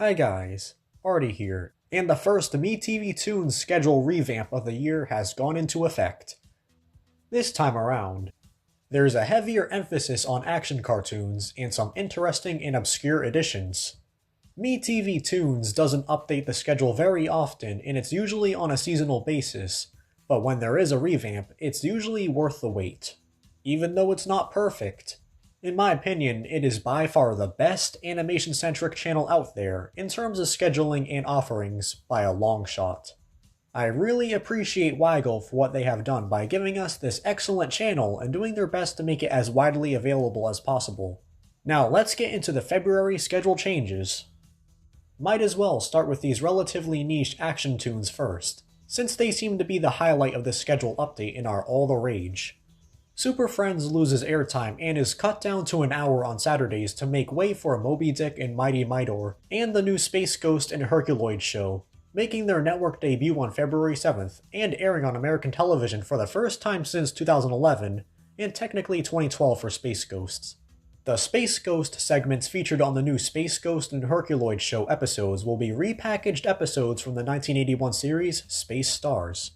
Hi guys, Artie here, and the first MeTV Toons schedule revamp of the year has gone into effect. This time around, there's a heavier emphasis on action cartoons and some interesting and obscure additions. MeTV Toons doesn't update the schedule very often and it's usually on a seasonal basis, but when there is a revamp, it's usually worth the wait. Even though it's not perfect, in my opinion, it is by far the best animation-centric channel out there in terms of scheduling and offerings by a long shot. I really appreciate Weigel for what they have done by giving us this excellent channel and doing their best to make it as widely available as possible. Now let's get into the February schedule changes. Might as well start with these relatively niche action tunes first, since they seem to be the highlight of the schedule update and are all the rage. Super Friends loses airtime and is cut down to an hour on Saturdays to make way for Moby Dick and Mighty Midor, and the new Space Ghost and Herculoid show, making their network debut on February 7th, and airing on American television for the first time since 2011, and technically 2012 for Space Ghosts. The Space Ghost segments featured on the new Space Ghost and Herculoid show episodes will be repackaged episodes from the 1981 series Space Stars.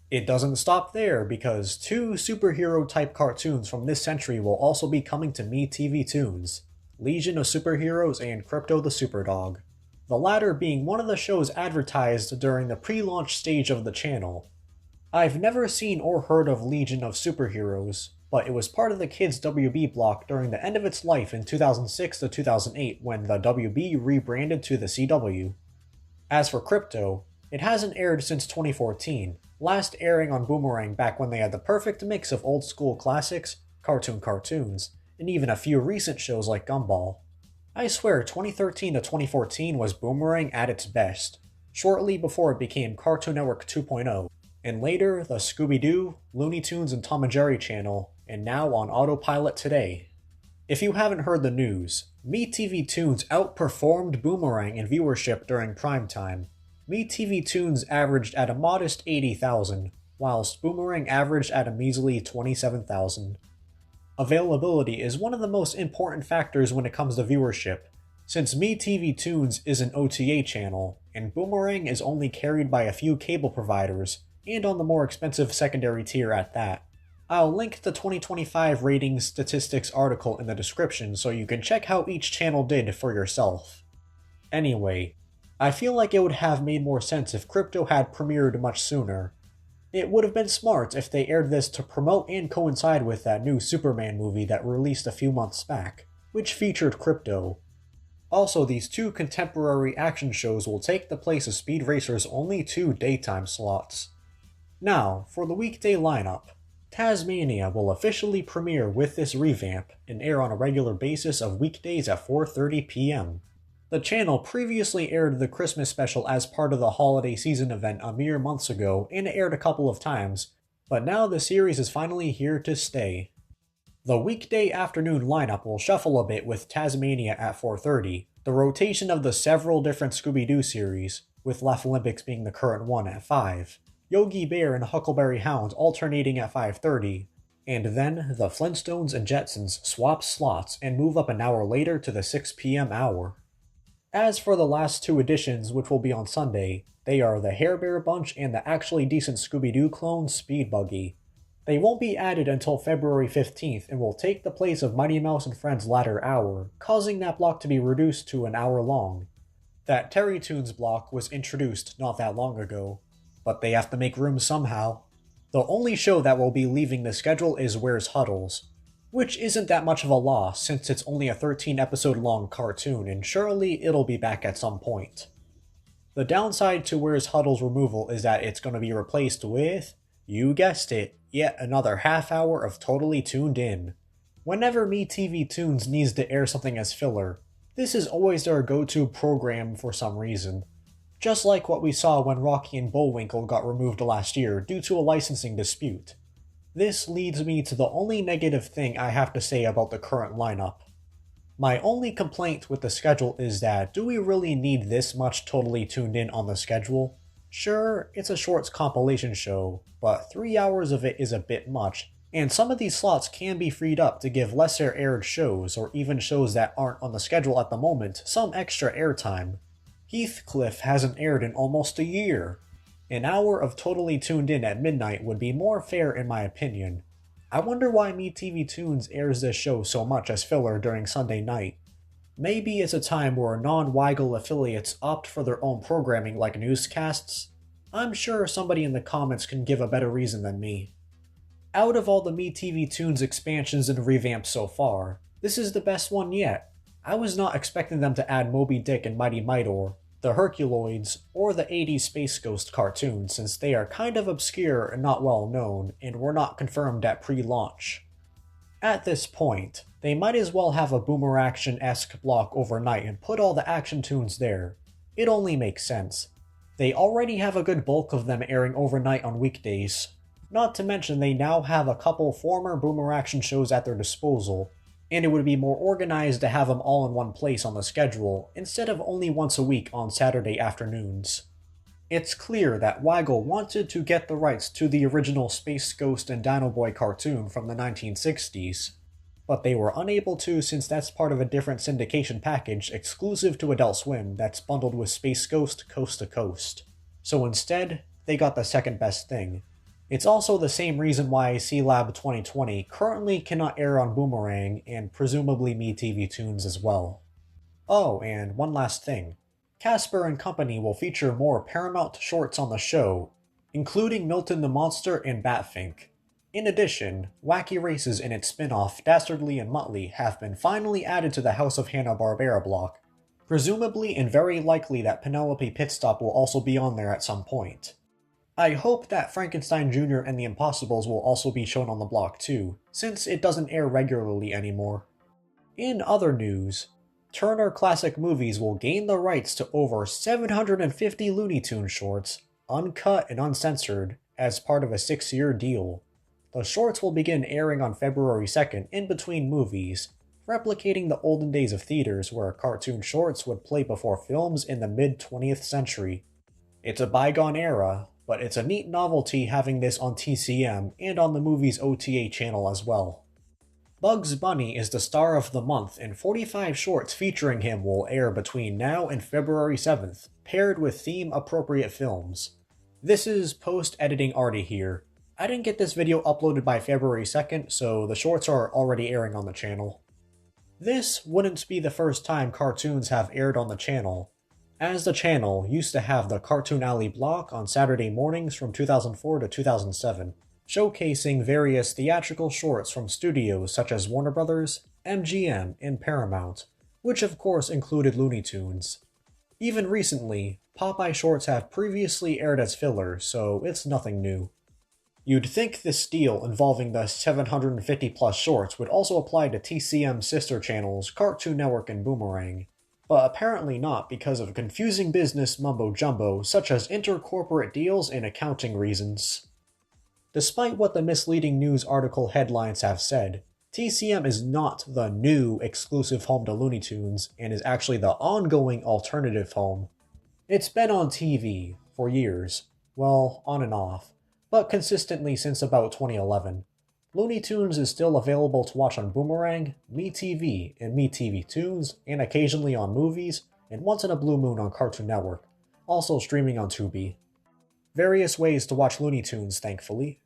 It doesn't stop there, because two superhero-type cartoons from this century will also be coming to MeTV Toons, Legion of Superheroes and Crypto the Superdog, the latter being one of the shows advertised during the pre-launch stage of the channel. I've never seen or heard of Legion of Superheroes, but it was part of the Kids WB block during the end of its life in 2006 to 2008 when the WB rebranded to the CW. As for Crypto, it hasn't aired since 2014, last airing on Boomerang back when they had the perfect mix of old school classics, cartoons, and even a few recent shows like Gumball. I swear 2013 to 2014 was Boomerang at its best, shortly before it became Cartoon Network 2.0, and later the Scooby-Doo, Looney Tunes and Tom and Jerry channel, and now on autopilot today. If you haven't heard the news, MeTV Toons outperformed Boomerang in viewership during prime time. MeTV Toons averaged at a modest 80,000, whilst Boomerang averaged at a measly 27,000. Availability is one of the most important factors when it comes to viewership, since MeTV Toons is an OTA channel, and Boomerang is only carried by a few cable providers, and on the more expensive secondary tier at that. I'll link the 2025 ratings statistics article in the description so you can check how each channel did for yourself. Anyway, I feel like it would have made more sense if Crypto had premiered much sooner. It would have been smart if they aired this to promote and coincide with that new Superman movie that released a few months back, which featured Crypto. Also, these two contemporary action shows will take the place of Speed Racer's only two daytime slots. Now, for the weekday lineup. Taz-Mania will officially premiere with this revamp and air on a regular basis of weekdays at 4:30 p.m. The channel previously aired the Christmas special as part of the holiday season event a mere months ago and it aired a couple of times, but now the series is finally here to stay. The weekday afternoon lineup will shuffle a bit with Taz-Mania at 4:30, the rotation of the several different Scooby-Doo series, with Laugh Olympics being the current one at 5, Yogi Bear and Huckleberry Hound alternating at 5:30, and then the Flintstones and Jetsons swap slots and move up an hour later to the 6 p.m. hour. As for the last two editions, which will be on Sunday, they are the Hair Bear Bunch and the actually decent Scooby-Doo clone Speed Buggy. They won't be added until February 15th and will take the place of Mighty Mouse and Friends' latter hour, causing that block to be reduced to an hour long. That Terry Toons block was introduced not that long ago, but they have to make room somehow. The only show that will be leaving the schedule is Where's Huddles, which isn't that much of a loss since it's only a 13-episode long cartoon and surely it'll be back at some point. The downside to Where's Huddles' removal is that it's going to be replaced with, you guessed it, yet another half hour of Totally Tooned In. Whenever MeTV Toons needs to air something as filler, this is always their go-to program for some reason. Just like what we saw when Rocky and Bullwinkle got removed last year due to a licensing dispute. This leads me to the only negative thing I have to say about the current lineup. My only complaint with the schedule is that do we really need this much Totally Tooned In on the schedule? Sure, it's a shorts compilation show, but 3 hours of it is a bit much, and some of these slots can be freed up to give lesser aired shows or even shows that aren't on the schedule at the moment some extra airtime. Heathcliff hasn't aired in almost a year. An hour of Totally Tuned In at midnight would be more fair in my opinion. I wonder why MeTV Toons airs this show so much as filler during Sunday night. Maybe it's a time where non-Weigel affiliates opt for their own programming like newscasts? I'm sure somebody in the comments can give a better reason than me. Out of all the MeTV Toons expansions and revamps so far, this is the best one yet. I was not expecting them to add Moby Dick and Mighty Mightor, the Herculoids, or the 80s Space Ghost cartoons since they are kind of obscure and not well known and were not confirmed at pre-launch. At this point, they might as well have a Boomerang-esque block overnight and put all the action tunes there. It only makes sense. They already have a good bulk of them airing overnight on weekdays. Not to mention they now have a couple former Boomerang shows at their disposal, and it would be more organized to have them all in one place on the schedule, instead of only once a week on Saturday afternoons. It's clear that Weigel wanted to get the rights to the original Space Ghost and Dino Boy cartoon from the 1960s, but they were unable to since that's part of a different syndication package exclusive to Adult Swim that's bundled with Space Ghost coast to coast. So instead, they got the second best thing. It's also the same reason why C-Lab 2020 currently cannot air on Boomerang and presumably MeTV Toons as well. Oh, and one last thing. Casper and Company will feature more Paramount shorts on the show, including Milton the Monster and Batfink. In addition, Wacky Races and its spin-off Dastardly and Muttley have been finally added to the House of Hanna-Barbera block. Presumably and very likely that Penelope Pitstop will also be on there at some point. I hope that Frankenstein Jr. and the Impossibles will also be shown on the block too, since it doesn't air regularly anymore. In other news, Turner Classic Movies will gain the rights to over 750 Looney Tunes shorts, uncut and uncensored, as part of a 6-year deal. The shorts will begin airing on February 2nd in between movies, replicating the olden days of theaters where cartoon shorts would play before films in the mid-20th century. It's a bygone era, but it's a neat novelty having this on TCM and on the movie's OTA channel as well. Bugs Bunny is the star of the month and 45 shorts featuring him will air between now and February 7th, paired with theme-appropriate films. This is post-editing Artie here. I didn't get this video uploaded by February 2nd, so the shorts are already airing on the channel. This wouldn't be the first time cartoons have aired on the channel, as the channel used to have the Cartoon Alley block on Saturday mornings from 2004 to 2007, showcasing various theatrical shorts from studios such as Warner Brothers, MGM, and Paramount, which of course included Looney Tunes. Even recently, Popeye shorts have previously aired as filler, so it's nothing new. You'd think this deal involving the 750 plus shorts would also apply to TCM sister channels Cartoon Network and Boomerang, but apparently not because of confusing business mumbo-jumbo such as intercorporate deals and accounting reasons. Despite what the misleading news article headlines have said, TCM is not the new exclusive home to Looney Tunes and is actually the ongoing alternative home. It's been on TV for years, well, on and off, but consistently since about 2011. Looney Tunes is still available to watch on Boomerang, MeTV, and MeTV Toons, and occasionally on Movies, and once in a blue moon on Cartoon Network, also streaming on Tubi. Various ways to watch Looney Tunes, thankfully.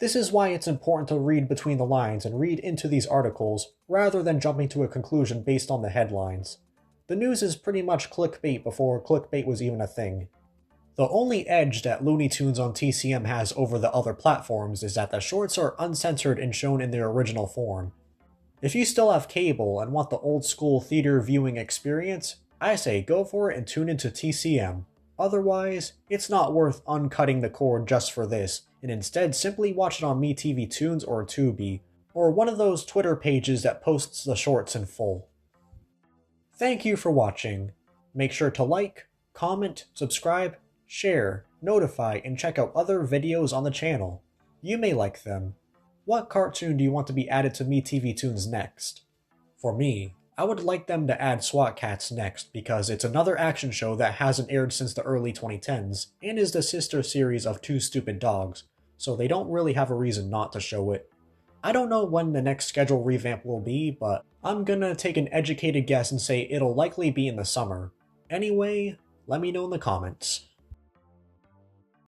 This is why it's important to read between the lines and read into these articles, rather than jumping to a conclusion based on the headlines. The news is pretty much clickbait before clickbait was even a thing. The only edge that Looney Tunes on TCM has over the other platforms is that the shorts are uncensored and shown in their original form. If you still have cable and want the old school theater viewing experience, I say go for it and tune into TCM. Otherwise, it's not worth uncutting the cord just for this, and instead simply watch it on MeTV Toons or Tubi, or one of those Twitter pages that posts the shorts in full. Thank you for watching. Make sure to like, comment, subscribe, share, notify, and check out other videos on the channel. You may like them. What cartoon do you want to be added to MeTV Toons next? For me, I would like them to add SWAT Kats next because it's another action show that hasn't aired since the early 2010s and is the sister series of Two Stupid Dogs, so they don't really have a reason not to show it. I don't know when the next schedule revamp will be, but I'm gonna take an educated guess and say it'll likely be in the summer. Anyway, Let me know in the comments.